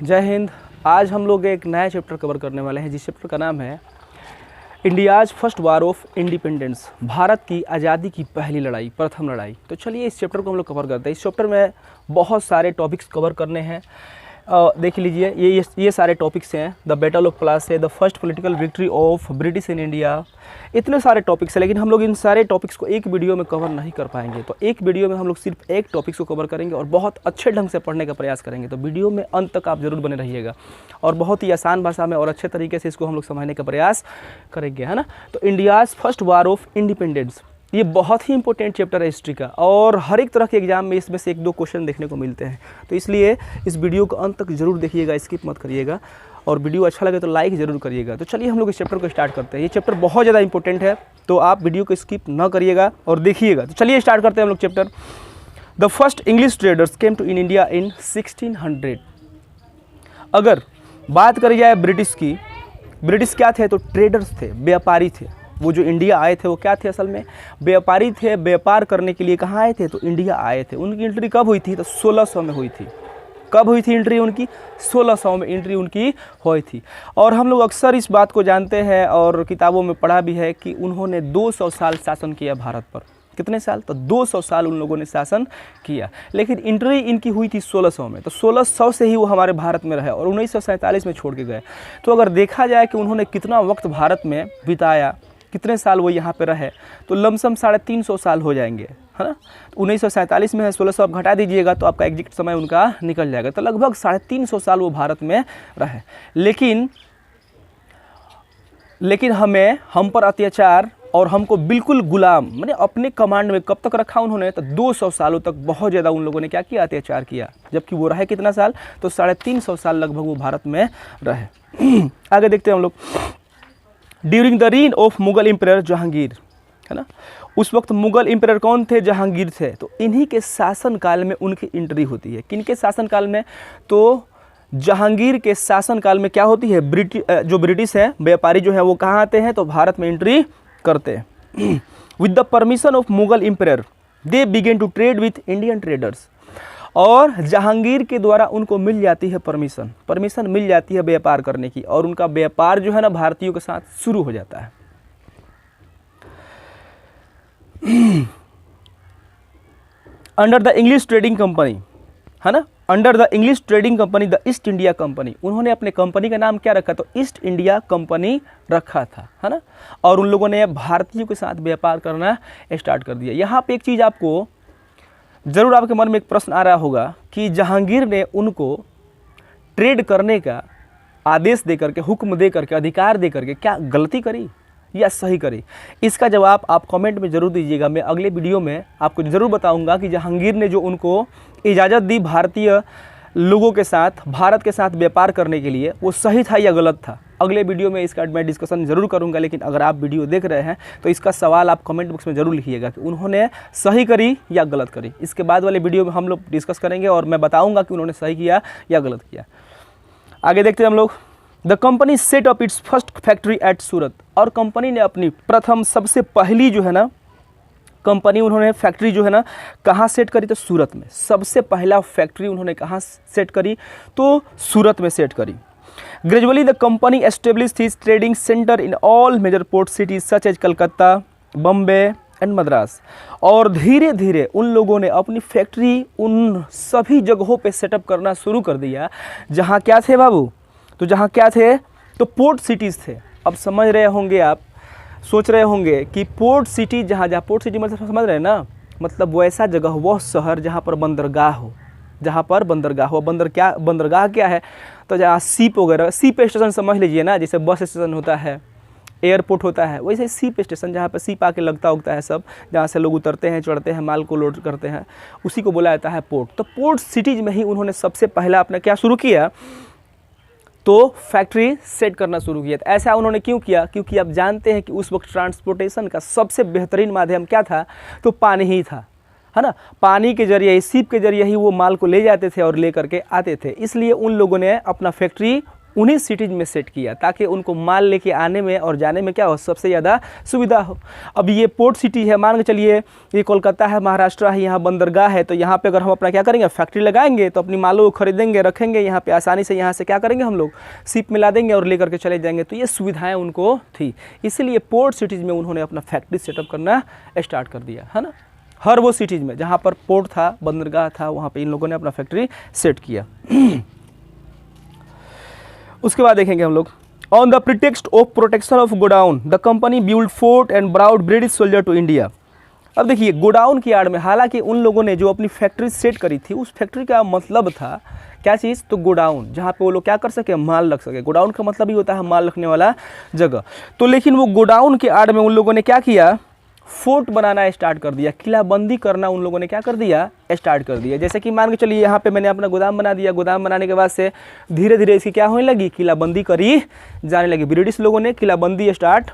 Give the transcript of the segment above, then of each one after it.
जय हिंद। आज हम लोग एक नया चैप्टर कवर करने वाले हैं जिस चैप्टर का नाम है India's first war of independence, Bharat की आज़ादी की पहली लड़ाई, प्रथम लड़ाई। तो चलिए इस चैप्टर को हम लोग कवर करते हैं। इस चैप्टर में बहुत सारे टॉपिक्स कवर करने हैं। देख लीजिए ये सारे टॉपिक्स हैं। The battle of Plassey, the first political victory of British in India, इतने सारे टॉपिक्स हैं, लेकिन हम लोग इन सारे टॉपिक्स को एक वीडियो में कवर नहीं कर पाएंगे। तो एक वीडियो में हम लोग सिर्फ एक टॉपिक्स को कवर करेंगे और बहुत अच्छे ढंग से पढ़ने का प्रयास करेंगे। तो वीडियो में अंत तक आप जरूर बने रहिएगा और बहुत ही आसान भाषा में और अच्छे तरीके से इसको हम लोग समझने का प्रयास करेंगे, है ना। तो India's first war of independence, ये बहुत ही इंपॉर्टेंट चैप्टर है हिस्ट्री का और हर एक तरह के एग्जाम में इसमें से एक दो क्वेश्चन देखने को मिलते हैं। तो इसलिए इस वीडियो को अंत तक जरूर देखिएगा, स्किप मत करिएगा और वीडियो अच्छा लगे तो लाइक ज़रूर करिएगा। तो चलिए हम लोग इस चैप्टर को स्टार्ट करते हैं। ये चैप्टर बहुत ज़्यादा इंपॉर्टेंट है, तो आप वीडियो को स्किप ना करिएगा और देखिएगा। तो चलिए स्टार्ट करते हैं हम लोग chapter. The first English traders came to in India in 1600। अगर बात करी जाए ब्रिटिश की, ब्रिटिश क्या थे? तो ट्रेडर्स थे, व्यापारी थे। वो जो इंडिया आए थे वो क्या थे? असल में व्यापारी थे। व्यापार करने के लिए कहाँ आए थे? तो इंडिया आए थे। उनकी एंट्री कब हुई थी? तो 1600 में हुई थी। कब हुई थी एंट्री उनकी? 1600 में एंट्री उनकी हुई थी। और हम लोग अक्सर इस बात को जानते हैं और किताबों में पढ़ा भी है कि उन्होंने 200 साल शासन किया भारत पर। कितने साल? तो 200 साल उन लोगों ने शासन किया, लेकिन एंट्री इनकी हुई थी 1600 में। तो 1600 से ही वो हमारे भारत में रहे और 1947 में छोड़ के गए। तो अगर देखा जाए कि उन्होंने कितना वक्त भारत में बिताया, कितने साल वो यहाँ पे रहे, तो लमसम 350 साल हो जाएंगे, है ना। 1947 में है, 1600 आप घटा दीजिएगा तो आपका एग्जैक्ट समय उनका निकल जाएगा। तो लगभग 350 साल वो भारत में रहे। लेकिन हम पर अत्याचार और हमको बिल्कुल गुलाम, माने अपने कमांड में कब तक रखा उन्होंने? तो 200 सालों तक बहुत ज़्यादा उन लोगों ने क्या किया? अत्याचार किया। जबकि वो रहे कितना साल? तो 350 साल लगभग वो भारत में रहे। आगे देखते हैं हम लोग। During the reign of Mughal emperor Jahangir, है ना। उस वक्त मुगल एम्परर कौन थे? जहांगीर थे। तो इन्हीं के शासन काल में उनकी एंट्री होती है। किनके शासन काल में? तो जहांगीर के शासन काल में क्या होती है? जो ब्रिटिश है, व्यापारी जो है वो कहाँ आते हैं? तो भारत में एंट्री करते हैं। With the permission of Mughal emperor they began to trade with Indian traders. और जहांगीर के द्वारा उनको मिल जाती है परमिशन मिल जाती है व्यापार करने की, और उनका व्यापार जो है ना भारतीयों के साथ शुरू हो जाता है। Under the English trading company, है ना, under the English trading company the east India company, उन्होंने अपने कंपनी का नाम क्या रखा? तो ईस्ट इंडिया कंपनी रखा था, है ना। और उन लोगों ने भारतीयों के साथ व्यापार करना स्टार्ट कर दिया। यहाँ पे एक चीज़ आपको ज़रूर आपके मन में एक प्रश्न आ रहा होगा कि जहांगीर ने उनको ट्रेड करने का आदेश दे करके, हुक्म दे करके, अधिकार दे करके क्या गलती करी या सही करी? इसका जवाब आप कमेंट में ज़रूर दीजिएगा। मैं अगले वीडियो में आपको ज़रूर बताऊंगा कि जहांगीर ने जो उनको इजाज़त दी भारतीय लोगों के साथ, भारत के साथ व्यापार करने के लिए, वो सही था या गलत था। अगले वीडियो में इसका मैं डिस्कशन ज़रूर करूंगा। लेकिन अगर आप वीडियो देख रहे हैं तो इसका सवाल आप कमेंट बॉक्स में ज़रूर लिखिएगा कि उन्होंने सही करी या गलत करी। इसके बाद वाले वीडियो में हम लोग डिस्कस करेंगे और मैं बताऊंगा कि उन्होंने सही किया या गलत किया। आगे देखते हैं हम लोग। The company set up its first factory at Surat. और कंपनी ने अपनी प्रथम, सबसे पहली जो है ना कंपनी, उन्होंने फैक्ट्री जो है ना कहाँ सेट करी? तो सूरत में। सबसे पहला फैक्ट्री उन्होंने कहाँ सेट करी? तो सूरत में सेट करी। Gradually the company established his trading centre in all major port cities such as Calcutta, Bombay and Madras. और धीरे धीरे उन लोगों ने अपनी फैक्ट्री उन सभी जगहों पे सेटअप करना शुरू कर दिया जहाँ क्या थे बाबू? तो जहाँ क्या थे? तो पोर्ट सिटीज़ थे। अब समझ रहे होंगे आप, सोच रहे होंगे कि पोर्ट सिटी, जहाँ पोर्ट सिटी मतलब समझ रहे हैं ना, मतलब वैसा जगह, वह शहर जहाँ पर बंदरगाह हो, जहाँ पर बंदरगाह हो। बंदरगाह क्या है? तो जहाँ सीप वगैरह, सीप स्टेशन समझ लीजिए ना, जैसे बस स्टेशन होता है, एयरपोर्ट होता है, वैसे सीप स्टेशन जहाँ पर सीप आके लगता उगता है सब, जहाँ से लोग उतरते हैं, चढ़ते हैं, माल को लोड करते हैं, उसी को बोला जाता है पोर्ट। तो पोर्ट सिटीज़ में ही उन्होंने सबसे पहला अपना क्या शुरू किया? तो फैक्ट्री सेट करना शुरू किया। तो ऐसा उन्होंने क्यों किया? क्योंकि आप जानते हैं कि उस वक्त ट्रांसपोर्टेशन का सबसे बेहतरीन माध्यम क्या था? तो पानी ही था, है ना। पानी के जरिए, शिप के जरिए ही वो माल को ले जाते थे और ले करके आते थे। इसलिए उन लोगों ने अपना फैक्ट्री उन्हीं सिटीज़ में सेट किया ताकि उनको माल लेके आने में और जाने में क्या हो, सबसे ज़्यादा सुविधा हो। अब ये पोर्ट सिटी है, मान के चलिए ये कोलकाता है, महाराष्ट्र है, यहाँ बंदरगाह है, तो यहाँ पे अगर हम अपना क्या करेंगे, फैक्ट्री लगाएंगे तो अपनी मालों को खरीदेंगे, रखेंगे यहाँ पे, आसानी से यहाँ से क्या करेंगे हम लोग, शिप में ला देंगे और लेकर के चले जाएंगे। तो ये सुविधाएँ उनको थी, इसीलिए पोर्ट सिटीज़ में उन्होंने अपना फैक्ट्री सेटअप करना स्टार्ट कर दिया, है ना। हर वो सिटीज़ में जहाँ पर पोर्ट था, बंदरगाह था, वहाँ पे इन लोगों ने अपना फैक्ट्री सेट किया। उसके बाद देखेंगे हम लोग, on the pretext of protection of godown the company build fort and brought British soldier to India. अब देखिए गोडाउन की आड़ में, हालांकि उन लोगों ने जो अपनी फैक्ट्री सेट करी थी, उस फैक्ट्री का मतलब था क्या चीज़, तो गोडाउन, जहाँ पे वो लोग क्या कर सके, माल रख सके। गोडाउन का मतलब ही होता है माल रखने वाला जगह। तो लेकिन वो गोडाउन के आड़ में उन लोगों ने क्या किया, फोर्ट बनाना स्टार्ट कर दिया, किलाबंदी करना उन लोगों ने क्या कर दिया, स्टार्ट कर दिया। जैसे कि मान के चलिए यहाँ पे मैंने अपना गोदाम बना दिया, गोदाम बनाने के बाद से धीरे धीरे इसकी क्या होने लगी, किलाबंदी करी जाने लगी। ब्रिटिश लोगों ने किलाबंदी स्टार्ट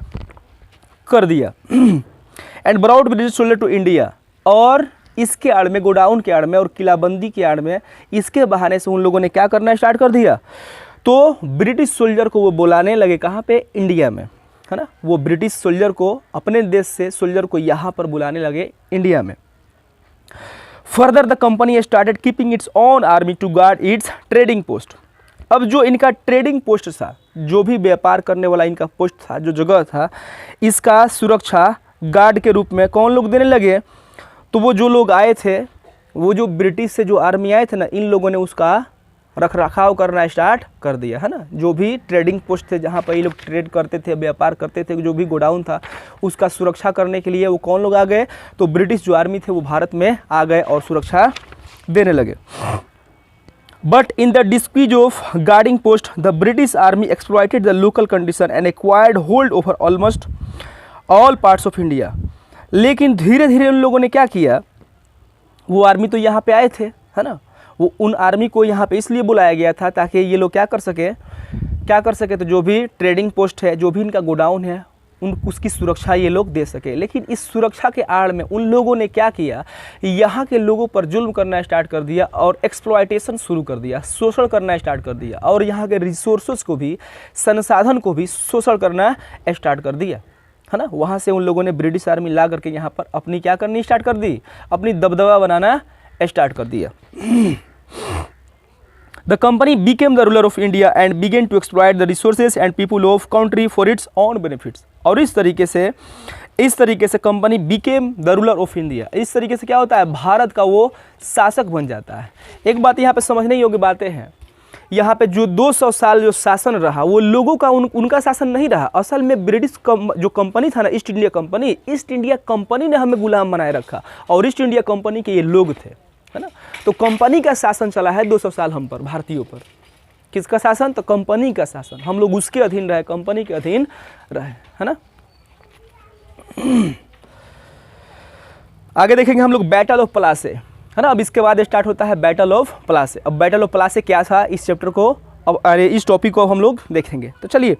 कर दिया। And brought British soldier to India, और इसके आड़ में, गोडाउन के आड़ में और किलाबंदी के आड़ में, इसके बहाने से उन लोगों ने क्या करना स्टार्ट कर दिया, तो ब्रिटिश सोल्जर को वो बुलाने लगे, कहाँ पे, इंडिया में, है ना। वो ब्रिटिश सोल्जर को, अपने देश से सोल्जर को यहाँ पर बुलाने लगे इंडिया में। Further the company started keeping its own army to guard its trading post. अब जो इनका ट्रेडिंग पोस्ट था, जो भी व्यापार करने वाला इनका पोस्ट था, जो जगह था, इसका सुरक्षा गार्ड के रूप में कौन लोग देने लगे, तो वो जो लोग आए थे, वो जो ब्रिटिश से जो आर्मी आए थे ना, इन लोगों ने उसका रख रखाव करना स्टार्ट कर दिया, है ना। जो भी ट्रेडिंग पोस्ट थे, जहाँ पर ये लोग ट्रेड करते थे, व्यापार करते थे, जो भी गोडाउन था, उसका सुरक्षा करने के लिए वो कौन लोग आ गए, तो ब्रिटिश जो आर्मी थे वो भारत में आ गए और सुरक्षा देने लगे। But in the dispute of guarding post the British army exploited the local condition and acquired hold over almost all parts of India. लेकिन धीरे धीरे उन लोगों ने क्या किया, वो आर्मी तो यहाँ पे आए थे, है ना, वो उन आर्मी को यहाँ पे इसलिए बुलाया गया था ताकि ये लोग क्या कर सके, तो जो भी ट्रेडिंग पोस्ट है, जो भी इनका गोडाउन है, उसकी सुरक्षा ये लोग दे सके। लेकिन इस सुरक्षा के आड़ में उन लोगों ने क्या किया, यहाँ के लोगों पर जुल्म करना स्टार्ट कर दिया और एक्सप्लॉयटेशन शुरू कर दिया, शोषण करना स्टार्ट कर दिया, और यहाँ के रिसोर्सेज को भी, संसाधन को भी शोषण करना स्टार्ट कर दिया, है ना। वहाँ से उन लोगों ने ब्रिटिश आर्मी ला करके यहाँ पर अपनी क्या करनी स्टार्ट कर दी, अपनी दबदबा बनाना स्टार्ट कर दिया। The company became the ruler of India and began to exploit the resources and people of country for its own benefits। और इस तरीके से company became the ruler of India। इस तरीके से क्या होता है, भारत का वो शासक बन जाता है। एक बात यहाँ पे समझने योग्य बातें हैं, यहाँ पे जो 200 साल जो शासन रहा, वो लोगों का उनका शासन नहीं रहा। असल में ब्रिटिश जो कंपनी था ना, ईस्ट इंडिया कंपनी ने हमें गुलाम बनाए रखा, और ईस्ट इंडिया कंपनी के ये लोग थे, है ना। तो कंपनी का शासन चला है 200 साल हम पर, भारतीयों पर। किसका शासन, तो कंपनी का शासन। हम लोग उसके अधीन रहे, कंपनी के अधीन रहे, है ना। आगे देखेंगे हम लोग बैटल ऑफ प्लासी, है ना। अब इसके बाद स्टार्ट होता है बैटल ऑफ प्लासी। अब बैटल ऑफ प्लासी क्या था, इस चैप्टर को इस टॉपिक को हम लोग देखेंगे। तो चलिए,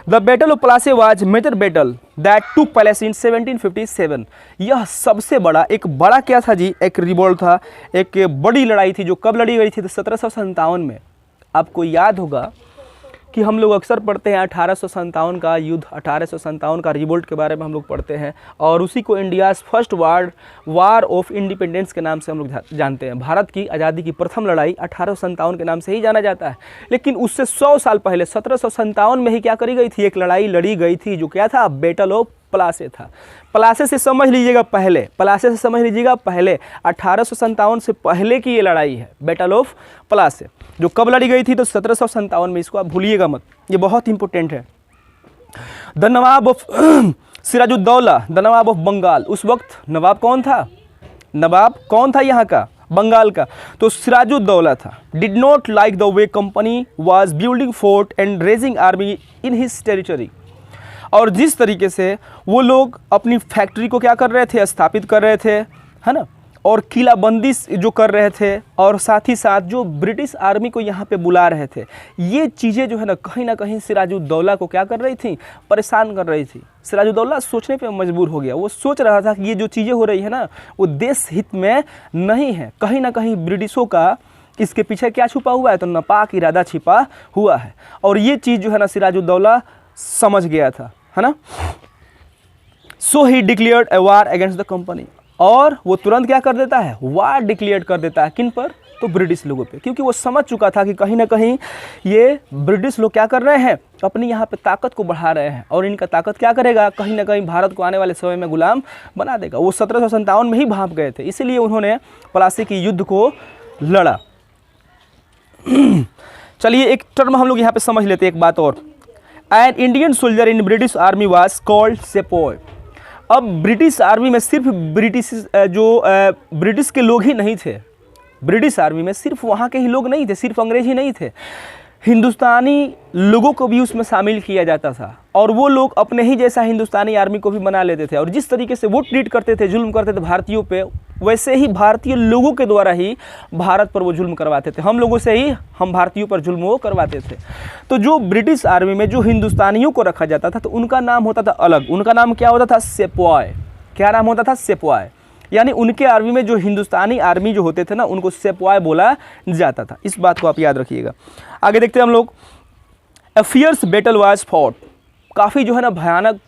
the battle of Plassey was major battle that took place in 1757। यह सबसे बड़ा, एक बड़ा क्या था जी, एक रिवॉल्ट था, एक बड़ी लड़ाई थी, जो कब लड़ी गई थी, तो 1757 में। आपको याद होगा कि हम लोग अक्सर पढ़ते हैं 1857 का युद्ध, 1857 का रिवोल्ट के बारे में हम लोग पढ़ते हैं, और उसी को India's first war of independence के नाम से हम लोग जानते हैं। भारत की आज़ादी की प्रथम लड़ाई 1857 के नाम से ही जाना जाता है। लेकिन उससे 100 साल पहले 1757 में ही क्या करी गई थी, एक लड़ाई लड़ी गई थी, जो क्या था, बैटल ऑफ प्लासी था। प्लासी से समझ लीजिएगा पहले, 1857 से पहले की ये लड़ाई है, बैटल ऑफ प्लासी, जो कब लड़ी गई थी, तो 1757 में। इसको आप भूलिएगा मत, ये बहुत इंपॉर्टेंट है। The nawab of Sirajuddaula, the nawab of Bengal, उस वक्त नवाब कौन था यहाँ का, बंगाल का, तो सिराजुद्दौला था। Did not like the way company was building fort and raising army in his territory. और जिस तरीके से वो लोग अपनी फैक्ट्री को क्या कर रहे थे, स्थापित कर रहे थे, है ना, और किलाबंदी जो कर रहे थे, और साथ ही साथ जो ब्रिटिश आर्मी को यहाँ पे बुला रहे थे, ये चीज़ें जो है ना कहीं सिराजुद्दौला को क्या कर रही थी, परेशान कर रही थी। सिराजुद्दौला सोचने पे मजबूर हो गया। वो सोच रहा था कि ये जो चीज़ें हो रही है ना, वो देश हित में नहीं है। कहीं ना कहीं ब्रिटिशों का इसके पीछे क्या छुपा हुआ है, तो नापाक इरादा छिपा हुआ है। और ये चीज़ जो है ना सिराजुद्दौला समझ गया था, है ना। So he declared a war against the company, और वो तुरंत क्या कर देता है, वार डिक्लेयर कर देता है। किन पर, तो ब्रिटिश लोगों पे, क्योंकि वो समझ चुका था कि कहीं ना कहीं ये ब्रिटिश लोग क्या कर रहे हैं, अपनी यहाँ पे ताकत को बढ़ा रहे हैं, और इनका ताकत क्या करेगा, कहीं ना कहीं भारत को आने वाले समय में गुलाम बना देगा। वो 1757 में ही भाप गए थे, इसीलिए उन्होंने प्लासी की युद्ध को लड़ा। चलिए एक टर्म हम लोग यहाँ पे समझ लेते हैं, एक बात और, an Indian soldier in British army was called sepoy. अब ब्रिटिश आर्मी में सिर्फ ब्रिटिश के लोग ही नहीं थे, ब्रिटिश आर्मी में सिर्फ वहाँ के ही लोग नहीं थे, सिर्फ अंग्रेज ही नहीं थे, हिंदुस्तानी लोगों को भी उसमें शामिल किया जाता था, और वो लोग अपने ही जैसा हिंदुस्तानी आर्मी को भी बना लेते थे। और जिस तरीके से वो ट्रीट करते थे, जुल्म करते थे भारतीयों पे, वैसे ही भारतीय लोगों के द्वारा ही भारत पर वो जुल्म करवाते थे, हम लोगों से ही हम भारतीयों पर जुल्म वो करवाते थे। तो जो ब्रिटिश आर्मी में जो हिंदुस्तानियों को रखा जाता था, तो उनका नाम होता था अलग, उनका नाम क्या होता था, सेपॉय। क्या नाम होता था, सेपॉय। यानी उनके आर्मी में जो हिंदुस्तानी आर्मी जो होते थे ना, उनको सेपॉय बोला जाता था। इस बात को आप याद रखिएगा। आगे देखते हैं हम लोग, a fierce battle was fought, काफ़ी जो है ना भयानक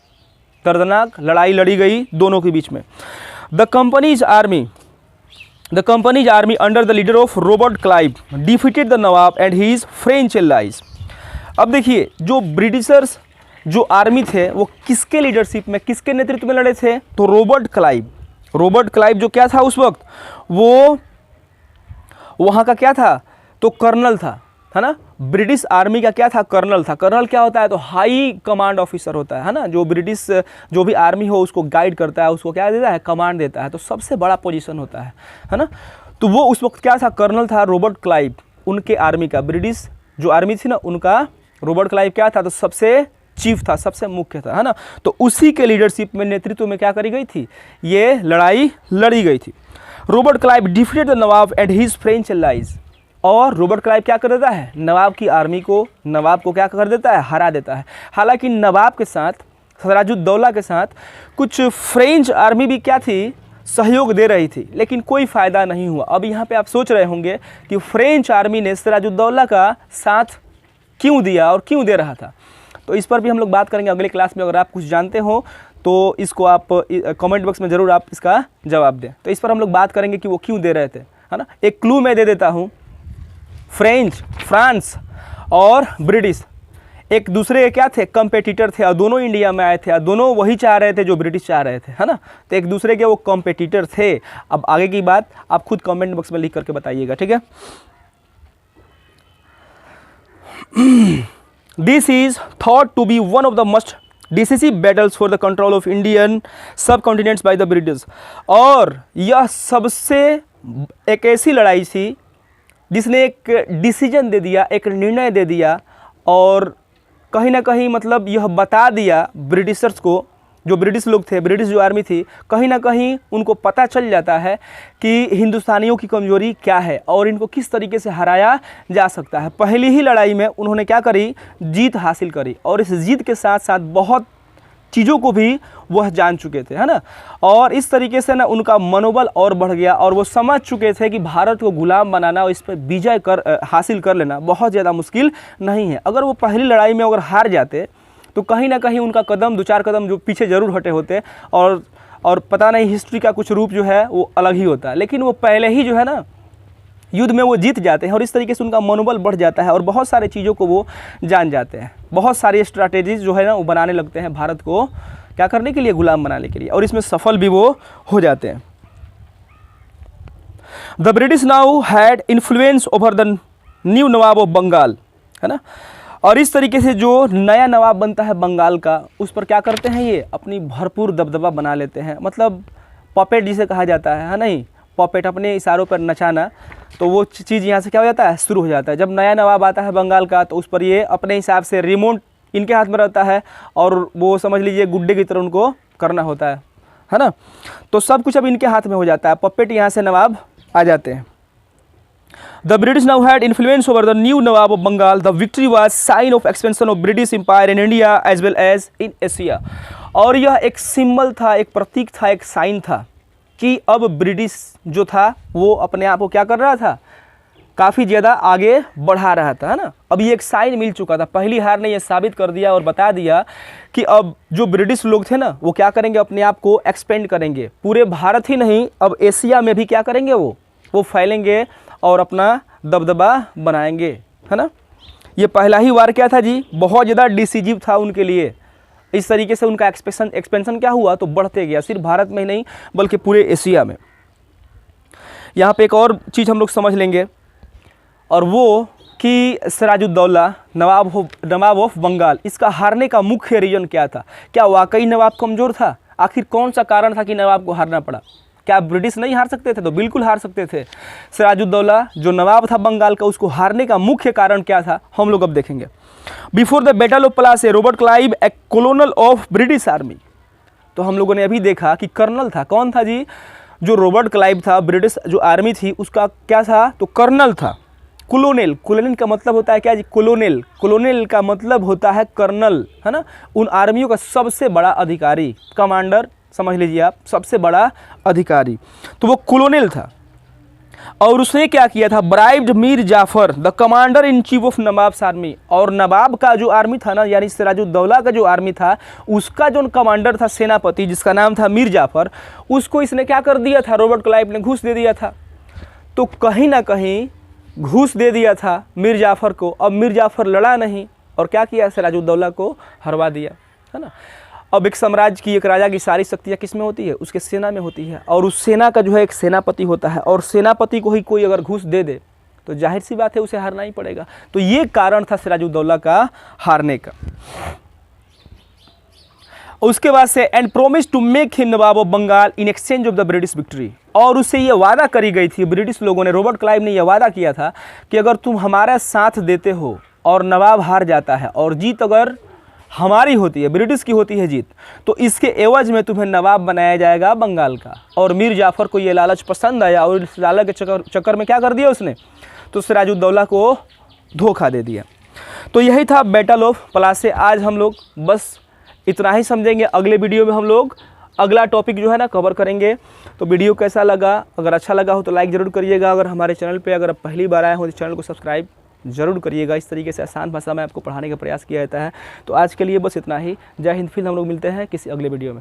दर्दनाक लड़ाई लड़ी गई दोनों के बीच में। The company's army under the leader of Robert Clive defeated the nawab and his French allies. अब देखिए, जो ब्रिटिशर्स जो आर्मी थे वो किसके लीडरशिप में, किसके नेतृत्व में लड़े थे, तो रॉबर्ट क्लाइव जो क्या था उस वक्त, वो वहाँ का क्या था, तो कर्नल था, है ना। ब्रिटिश आर्मी का क्या था, कर्नल था। कर्नल क्या होता है, तो हाई कमांड ऑफिसर होता है ना, जो ब्रिटिश जो भी आर्मी हो उसको गाइड करता है, उसको क्या देता है, कमांड देता है, तो सबसे बड़ा पोजीशन होता है ना। तो वो उस वक्त क्या था, कर्नल था रॉबर्ट क्लाइव, उनके आर्मी का, ब्रिटिश जो आर्मी थी ना उनका रॉबर्ट क्लाइव क्या था, तो सबसे चीफ था, सबसे मुख्य था, है ना। तो उसी के लीडरशिप में, नेतृत्व में क्या करी गई थी, ये लड़ाई लड़ी गई थी। Robert Clive defeated the nawab and his French allies, और रॉबर्ट क्लाइव क्या कर देता है, नवाब की आर्मी को, नवाब को क्या कर देता है, हरा देता है। हालांकि नवाब के साथ, सिराजुद्दौला के साथ कुछ फ्रेंच आर्मी भी क्या थी, सहयोग दे रही थी, लेकिन कोई फ़ायदा नहीं हुआ। अब यहाँ पे आप सोच रहे होंगे कि फ्रेंच आर्मी ने सिराजुद्दौला का साथ क्यों दिया और क्यों दे रहा था, तो इस पर भी हम लोग बात करेंगे अगले क्लास में। अगर आप कुछ जानते हो तो इसको आप कमेंट बॉक्स में ज़रूर आप इसका जवाब दें। तो इस पर हम लोग बात करेंगे कि वो क्यों दे रहे थे, है ना। एक क्लू मैं दे देता हूँ, फ्रांस और ब्रिटिश एक दूसरे के क्या थे, कंपेटिटर थे, और दोनों इंडिया में आए थे, और दोनों वही चाह रहे थे जो ब्रिटिश चाह रहे थे, है ना। तो एक दूसरे के वो कंपेटिटर थे। अब आगे की बात आप खुद कमेंट बॉक्स में लिख करके बताइएगा, ठीक है। This is thought to be one of the most decisive battles for the control of Indian subcontinents by the British, और यह सबसे एक ऐसी लड़ाई थी जिसने एक डिसीजन दे दिया, एक निर्णय दे दिया, और कहीं ना कहीं मतलब यह बता दिया ब्रिटिशर्स को, जो ब्रिटिश लोग थे, ब्रिटिश जो आर्मी थी, कहीं ना कहीं उनको पता चल जाता है कि हिंदुस्तानियों की कमजोरी क्या है और इनको किस तरीके से हराया जा सकता है। पहली ही लड़ाई में उन्होंने क्या करी, जीत हासिल करी, और इस जीत के साथ साथ बहुत चीज़ों को भी वह जान चुके थे, है ना। और इस तरीके से ना उनका मनोबल और बढ़ गया, और वो समझ चुके थे कि भारत को गुलाम बनाना और इस पर विजय हासिल कर लेना बहुत ज़्यादा मुश्किल नहीं है। अगर वो पहली लड़ाई में अगर हार जाते तो कहीं ना कहीं उनका कदम, 2-4 कदम जो पीछे ज़रूर हटे होते, और पता नहीं हिस्ट्री का कुछ रूप जो है वो अलग ही होता है। लेकिन वो पहले ही जो है ना युद्ध में वो जीत जाते हैं, और इस तरीके से उनका मनोबल बढ़ जाता है, और बहुत सारे चीज़ों को वो जान जाते हैं, बहुत सारी स्ट्रैटेजीज जो है ना वो बनाने लगते हैं भारत को क्या करने के लिए, गुलाम बनाने के लिए, और इसमें सफल भी वो हो जाते हैं। The British now had influence over the new nawab of Bengal, है ना। और इस तरीके से जो नया नवाब बनता है बंगाल का, उस पर क्या करते हैं, ये अपनी भरपूर दबदबा बना लेते हैं। मतलब पपेट जिसे कहा जाता है नहीं, पपेट, अपने इशारों पर नचाना। तो वो चीज़ यहाँ से क्या हो जाता है, शुरू हो जाता है। जब नया नवाब आता है बंगाल का, तो उस पर ये अपने हिसाब से रिमोट इनके हाथ में रहता है, और वो समझ लीजिए गुड्डे की तरह उनको करना होता है ना। तो सब कुछ अब इनके हाथ में हो जाता है, पपेट यहाँ से नवाब आ जाते हैं। The British now had influence over the new Nawab of Bengal. The victory was sign of expansion of British Empire in India as well as in Asia. और यह एक सिंबल था, एक प्रतीक था, एक साइन था कि अब ब्रिटिश जो था वो अपने आप को क्या कर रहा था, काफ़ी ज़्यादा आगे बढ़ा रहा था, है ना। अब ये एक साइन मिल चुका था, पहली हार ने ये साबित कर दिया और बता दिया कि अब जो ब्रिटिश लोग थे ना वो क्या करेंगे, अपने आप को एक्सपेंड करेंगे, पूरे भारत ही नहीं अब एशिया में भी क्या करेंगे, वो फैलेंगे और अपना दबदबा बनाएंगे, है ना। ये पहला ही वार क्या था जी, बहुत ज़्यादा डिसीजिव था उनके लिए। इस तरीके से उनका एक्सपेंशन क्या हुआ, तो बढ़ते गया, सिर्फ भारत में ही नहीं बल्कि पूरे एशिया में। यहाँ पे एक और चीज़ हम लोग समझ लेंगे, और वो कि सिराजुद्दौला नवाब ऑफ बंगाल, इसका हारने का मुख्य रीज़न क्या था। क्या वाकई नवाब कमज़ोर था, आखिर कौन सा कारण था कि नवाब को हारना पड़ा। क्या ब्रिटिश नहीं हार सकते थे, तो बिल्कुल हार सकते थे। सिराजुद्दौला जो नवाब था बंगाल का, उसको हारने का मुख्य कारण क्या था, हम लोग अब देखेंगे। Before the battle of Plassey Robert Clive A कॉलोनल of British army, तो हम लोगों ने अभी देखा कि कर्नल था, कौन था जी, जो रॉबर्ट क्लाइव था, ब्रिटिश जो आर्मी थी उसका क्या था, तो कर्नल था। कॉलोनेल, कॉलोनेल का मतलब होता है क्या जी, कॉलोनेल, कॉलोनेल का मतलब होता है कर्नल, है ना। उन आर्मियों का सबसे बड़ा अधिकारी, कमांडर समझ लीजिए आप, सबसे बड़ा अधिकारी, तो वो कॉलोनेल था। और उसने क्या किया था, bribed Mir Jafar the commander in chief of nawab's army, और नवाब का जो आर्मी था ना, यानी सिराजुद्दौला का जो आर्मी था, उसका जो कमांडर था, सेनापति, जिसका नाम था मीर जाफर, उसको इसने क्या कर दिया था, रॉबर्ट क्लाइव ने घूस दे दिया था। तो कहीं ना कहीं घूस दे दिया था मीर जाफर को। अब मीर जाफर लड़ा नहीं और क्या किया, सिराजुद्दौला को हरवा दिया, है ना। अब एक साम्राज्य की, एक राजा की सारी शक्तियाँ किस में होती है, उसके सेना में होती है, और उस सेना का जो है एक सेनापति होता है, और सेनापति को ही कोई अगर घूस दे दे तो जाहिर सी बात है उसे हारना ही पड़ेगा। तो ये कारण था सिराजुद्दौला का हारने का। उसके बाद से and promise to make him nawab of Bengal in exchange of the British victory, और उससे ये वादा करी गई थी, ब्रिटिश लोगों ने, रॉबर्ट क्लाइव ने यह वादा किया था कि अगर तुम हमारा साथ देते हो और नवाब हार जाता है और जीत अगर हमारी होती है, ब्रिटिश की होती है जीत, तो इसके एवज में तुम्हें नवाब बनाया जाएगा बंगाल का। और मीर जाफर को ये लालच पसंद आया और इस लालच के चक्कर में क्या कर दिया उसने, तो सिराजुद्दौला को धोखा दे दिया। तो यही था बैटल ऑफ प्लासी। आज हम लोग बस इतना ही समझेंगे, अगले वीडियो में हम लोग अगला टॉपिक जो है ना कवर करेंगे। तो वीडियो कैसा लगा, अगर अच्छा लगा हो तो लाइक ज़रूर करिएगा। अगर हमारे चैनल पे अगर आप पहली बार आए हो तो चैनल को सब्सक्राइब ज़रूर करिएगा। इस तरीके से आसान भाषा में आपको पढ़ाने का प्रयास किया जाता है। तो आज के लिए बस इतना ही। जय हिंद। फिर हम लोग मिलते हैं किसी अगले वीडियो में।